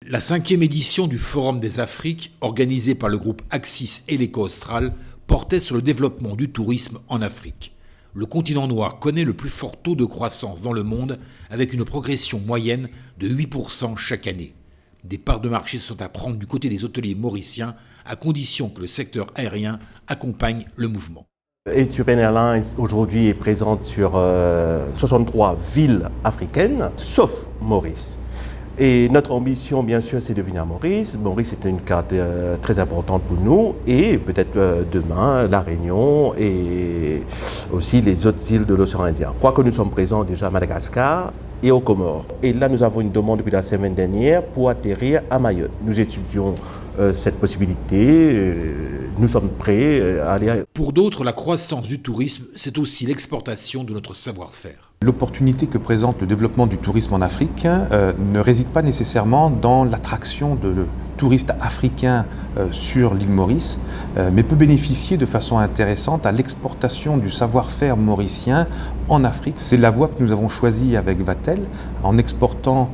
La 5e édition du Forum des Afriques, organisée par le groupe Axis et l'Éco-Austral, portait sur le développement du tourisme en Afrique. Le continent noir connaît le plus fort taux de croissance dans le monde, avec une progression moyenne de 8% chaque année. Des parts de marché sont à prendre du côté des hôteliers mauriciens, à condition que le secteur aérien accompagne le mouvement. Ethiopian Airlines aujourd'hui est présente sur 63 villes africaines, sauf Maurice. Et notre ambition, bien sûr, c'est de venir à Maurice. Maurice est une carte très importante pour nous. Et peut-être demain, La Réunion et aussi les autres îles de l'océan Indien. Quoique nous sommes présents déjà à Madagascar et aux Comores. Et là, nous avons une demande depuis la semaine dernière pour atterrir à Mayotte. Nous étudions cette possibilité. Nous sommes prêts à aller. Pour d'autres, la croissance du tourisme, c'est aussi l'exportation de notre savoir-faire. L'opportunité que présente le développement du tourisme en Afrique ne réside pas nécessairement dans l'attraction de touristes africains sur l'île Maurice, mais peut bénéficier de façon intéressante à l'exportation du savoir-faire mauricien en Afrique. C'est la voie que nous avons choisie avec Vatel, en exportant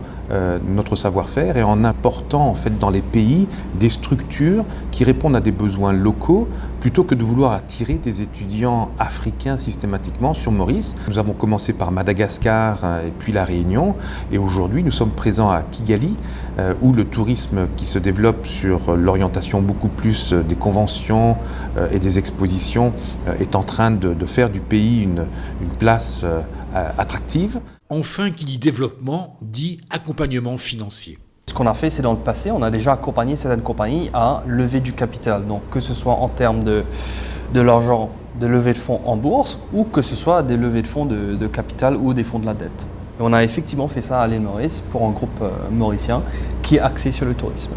notre savoir-faire et en important en fait dans les pays des structures qui répondent à des besoins locaux plutôt que de vouloir attirer des étudiants africains systématiquement sur Maurice. Nous avons commencé par Madagascar et puis La Réunion et aujourd'hui nous sommes présents à Kigali où le tourisme qui se développe sur l'orientation beaucoup plus des conventions et des expositions est en train de faire du pays une place attractive. Enfin, qui dit développement, dit accompagnement financier. Ce qu'on a fait, c'est dans le passé, on a déjà accompagné certaines compagnies à lever du capital. Donc que ce soit en termes de l'argent, de levée de fonds en bourse, ou que ce soit des levées de fonds de capital ou des fonds de la dette. Et on a effectivement fait ça à l'île Maurice pour un groupe mauricien qui est axé sur le tourisme.